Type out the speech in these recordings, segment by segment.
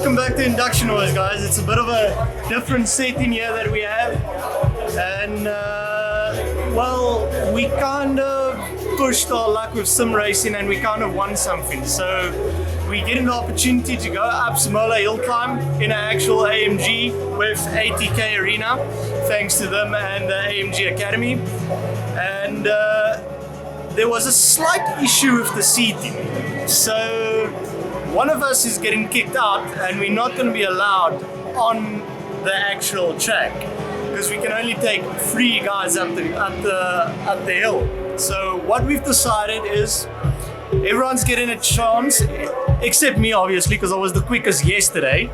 welcome back to Induction Noise, guys. It's a bit of a different setting here that we have, and well, we kind of pushed our luck with sim racing and we kind of won something. So we get an opportunity to go up Simola Hillclimb in an actual AMG with ATK Arena, thanks to them and the AMG Academy. And there was a slight issue with the seating. So one of us is getting kicked out and we're not going to be allowed on the actual track because we can only take 3 guys up the hill. So what we've decided is everyone's getting a chance, except me obviously because I was the quickest yesterday.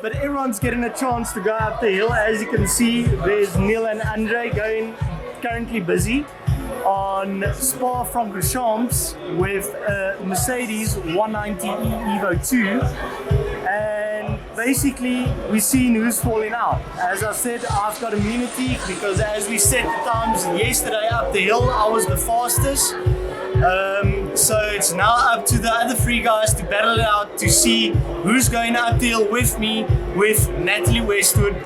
But everyone's getting a chance to go up the hill. As you can see, there's Neil and Andre going, currently busy on Spa-Francorchamps with a Mercedes 190 Evo 2, and basically we're seeing who's falling out. As I said, I've got immunity because as we set the times yesterday up the hill, I was the fastest. So it's now up to the other 3 guys to battle it out to see who's going up the hill with me, with Natalie Weston,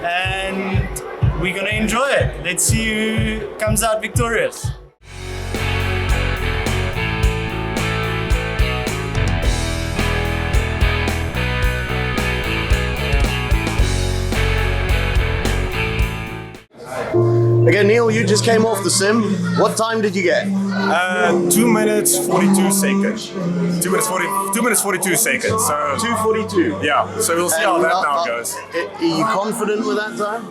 and we're gonna enjoy it. Let's see who comes out victorious. Okay, Neil, you just came off the sim. What time did you get? 2 minutes 42 seconds. 2 minutes 42 seconds. So 2:42. yeah. So we'll see how that now goes. Are you confident with that time?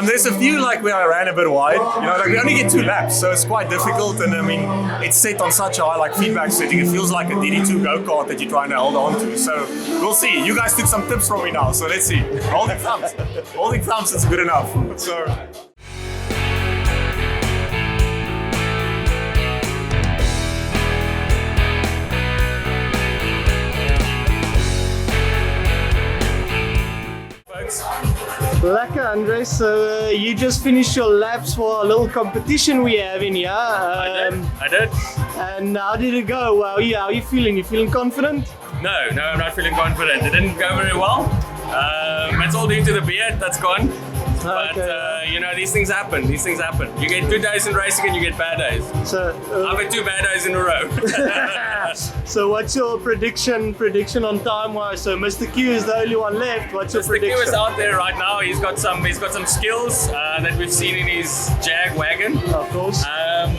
There's a few like where I ran a bit wide. You know, like we only get 2 laps, so it's quite difficult. And I mean, it's set on such a high like feedback setting. It feels like a DD2 go-kart that you're trying to hold on to. So we'll see. You guys took some tips from me now, so let's see. Holding thumbs. Holding thumbs is good enough. So. Lekker, Andre. So you just finished your laps for a little competition we have in here. I did. And how did it go? How are you feeling? You feeling confident? No, I'm not feeling confident. It didn't go very well. It's all due to the beard that's gone. But you know, these things happen. You get good days in racing and you get bad days. So I've had 2 bad days in a row. So what's your prediction on time wise? So Mr. Q is the only one left. What's your prediction? Mr. Q is out there right now. He's got some skills that we've seen in his Jag wagon. Of course.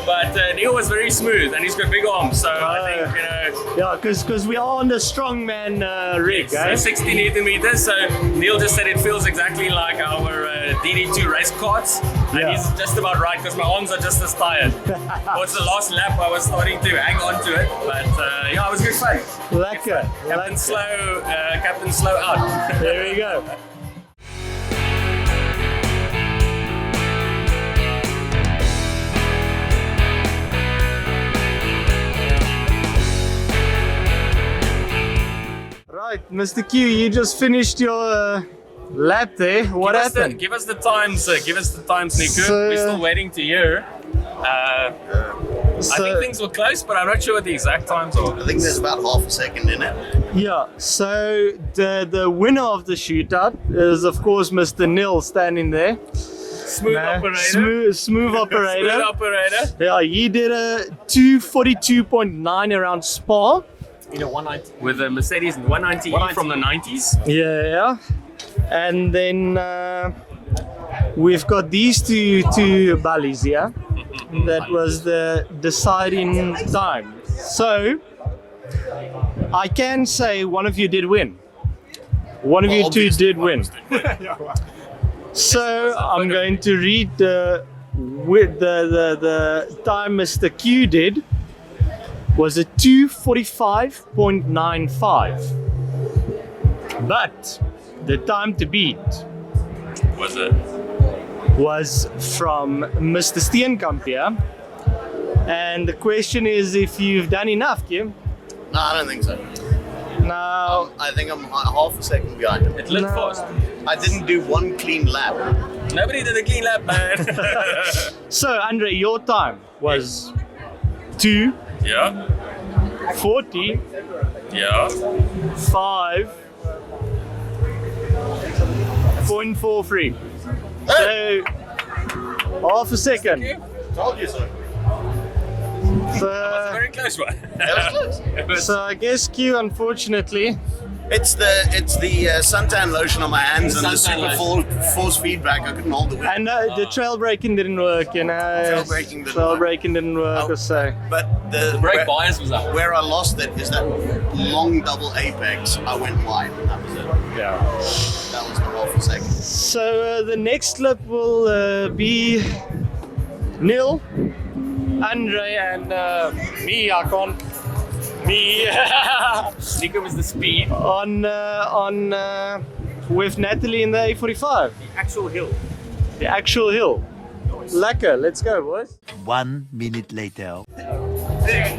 But Neil was very smooth and he's got big arms. So I think, you know. Yeah, because we are on the strongman rig. So 60 Newton meters. So Neil just said it feels exactly like our DD2 race carts. And he's just about right because my arms are just as tired. Towards the last lap, I was starting to hang on to it, but yeah, it was good fun. Lekker. Captain slow out. There we go. Right, Mr. Q, you just finished your lap there. What happened? Give us the times, Nico. So, we're still waiting to hear. I think things were close, but I'm not sure what the exact times are. I think there's about half a second in it. Yeah, so the winner of the shootout is of course Mr. Neil standing there. Smooth operator. Smooth operator. Smooth operator. Yeah, he did a 2:42.9 around Spa. In a 190. With a Mercedes 190 from the 90s. Yeah. And then we've got these two bullies here. That was the deciding time. So I can say one of you did win. One of you two did win. So I'm going to read the time Mr. Q did was a 2:45.95. But the time to beat was from Mr. Steenkamp here. And the question is if you've done enough, Kim. No, I don't think so. Now, I think I'm half a second behind him. It lit fast. I didn't do one clean lap. Nobody did a clean lap, man. So, Andre, your time was 2. Yeah. 45. Yeah. 5.43. So half a second. Told you so. So, Very close one. That was close. so I guess Q, unfortunately. It's the suntan lotion on my hands and the Suntan super force feedback. I couldn't hold the wheel. And the trail braking didn't work, you know. Trail braking didn't Trail work. braking didn't work, Oh. or so. But the Brake where, bias was up. where I lost it is that long double apex. I went wide. And that was it. Yeah. That was the half a second. So the next lap will be Neil, Andre, and me. I can't. Me Nico was the speed. on with Natalie in the A45, The actual hill. the actual hill. Lekker, let's go, boys. 1 minute later.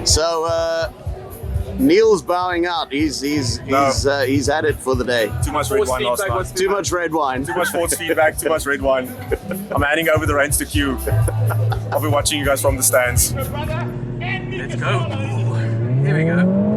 So Neil's bowing out. He's at it for the day. Too much red Force wine last feedback night. was Too much red wine. Too much force feedback, too much red wine. I'm handing over the reins to Q. I'll be watching you guys from the stands. Let's go. Here we go.